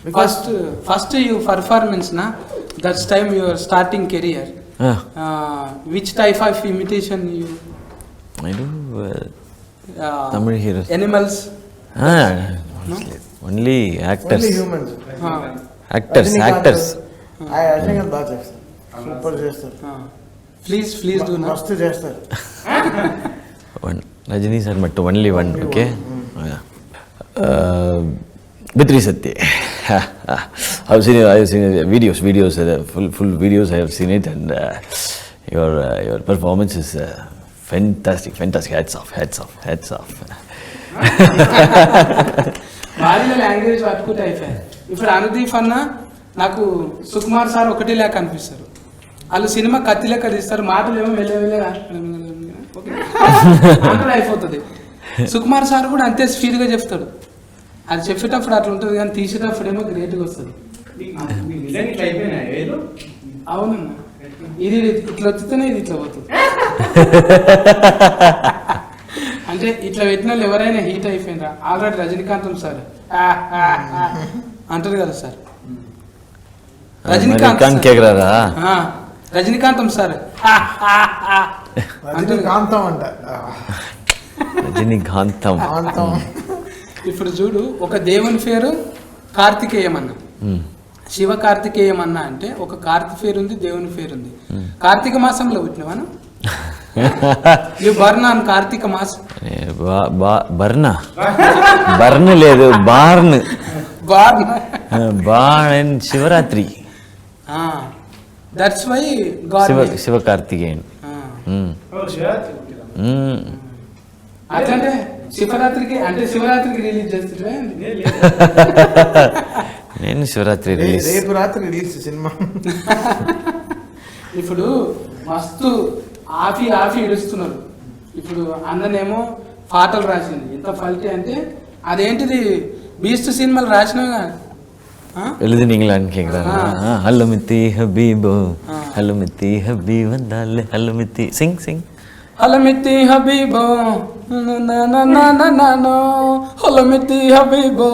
First you performance na. That's time you are starting career. Which type of imitation you? I do Tamil heroes. Animals. No? Only actors. Only humans. Actors. I think బాగా చేస్తారు. Super చేస్తారు. Please do na. మస్తు చేస్తారు. One Rajini sir, but only one. Okay. Bitri Satya. I've seen videos, full videos. I have seen it, and your performance is fantastic. Hats off. వారిలో language పట్టుకుంటే అయిపోయాయి. ఇప్పుడు అనుదీప్ అన్న నాకు సుకుమార్ సార్ ఒకటి లేక అనిపిస్తారు. వాళ్ళు సినిమా కత్తి లెక్క తీస్తారు, మాటలు ఏమో మెల్లమెల్లగా అంటే అయిపోతుంది. సుకుమార్ సార్ కూడా అంతే స్పీడ్గా చెప్తాడు. అది చెప్పేటప్పుడు అట్లా ఉంటుంది, కానీ తీసేటప్పుడు ఏమో గ్రేట్గా వస్తుంది. అవునన్నా, ఇది ఇట్లా వచ్చితేనే ఇది ఇట్లా పోతుంది. అంటే ఇట్లా పెట్టిన వాళ్ళు ఎవరైనా హీట్ అయిపోయినరా. ఆల్రెడీ రజనీకాంతం సార్ అంటారు కదా సార్, రజనీకాంతం సార్ రజనీకాంతం. ఇప్పుడు చూడు, ఒక దేవుని పేరు కార్తికేయమన్న, శివ కార్తికేయమన్న అంటే ఒక కార్తీ పేరు ఉంది, దేవుని పేరు ఉంది. కార్తీక మాసంలో పుట్టినవాను యు బర్న్ ఆన్ కార్తీక మాసం. బర్న్ లేదు, born and Shivaratri. That's why god Shiva Kartikeyan. అట్లంటే శివరాత్రికి రిలీజ్ చేస్తుంటే నేను శివరాత్రి రేపు రాత్రి రిలీజ్ సినిమా. ఇప్పుడు మస్తు ఆఫీ ఇడుస్తున్నారు. ఇప్పుడు అన్ననేమో పాటలు రాసింది, ఎంత ఫల్టీ అంటే అదేంటిది బీస్ట్ సినిమాలు రాసినగా ఇంగ్లాండ్ హల్లమితి హబీబో హల్లమితి హబీబ్ వందాలే హల్లమితి సింగ్ హల్లమితి హబీబో హల్లమితి హబీబో.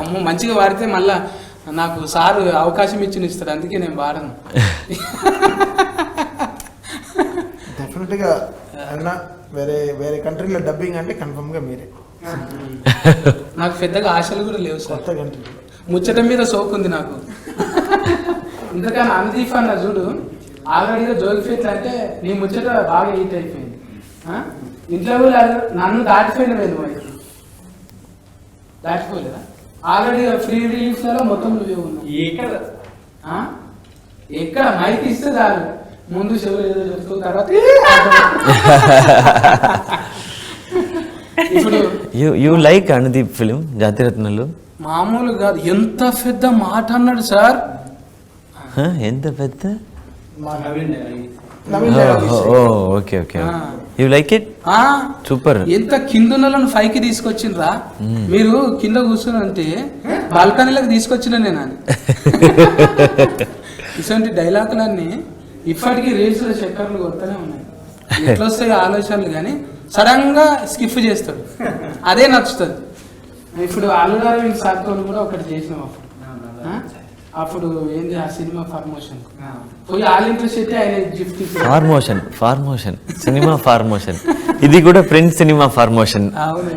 అమ్మో, మంచిగా వాడితే మళ్ళా నాకు సారు అవకాశం ఇస్తాడు, అందుకే నేను వాడను. డెఫినెట్గా అన్నా వేరే కంట్రీలో డబ్బింగ్ అంటే కన్ఫర్మ్గా మీరే. నాకు పెద్దగా ఆశలు కూడా లేవు సార్. కొత్త కంట్రీ ముచ్చట మీద సోకుంది నాకు. ఇంతకన్నా అనుదీప్ అన్న చూడు, ఆల్రెడీగా జోగిఫేట్ అంటే నీ ముచ్చట బాగా హీట్ అయిపోయింది. ఇంట్లో కూడా నన్ను దాటిపోలేదా? ఆల్రెడీ ఫ్రీ రిలీఫ్లలో మొత్తం నువ్వే ఉన్నావు. ఎక్కడ మైక్ ఇస్తే చాలు, ముందు చెవులు ఏదో చెప్తూ తర్వాత ఇప్పుడు యు లైక్ అనుదీప్ ఫిలిం జాతిరత్నాలు. మామూలు కాదు, ఎంత పెద్ద మాట అన్నాడు సార్. ఎంత పెద్ద? Okay you like it? Super. ఎంత కిందున్నలను పైకి తీసుకొచ్చిండ్రా మీరు. కింద కూర్చున్నంటే బాల్కనీలకు తీసుకొచ్చిన నేను. ఇటువంటి డైలాగులన్నీ ఇప్పటికీ రీల్స్ లో చక్కర్లు కొడుతూనే ఉన్నాయి. ఎట్లా వస్తాయి ఆలోచనలు, కానీ సడన్ గా స్కిప్ చేస్తాడు, అదే నచ్చుతుంది. ఇప్పుడు అల్లు అరవింద్ సార్తో కూడా ఒకటి చేసినాం. అప్పుడు ఏంది ఆ సినిమా ఫార్మోషన్ పోయి ఆల్ ఇంట్రెస్ట్ అయితే ఆయన గిఫ్ట్ ఫార్మోషన్ సినిమా ఫార్మోషన్. ఇది కూడా ఫ్రెండ్స్ సినిమా ఫార్మోషన్. అవును.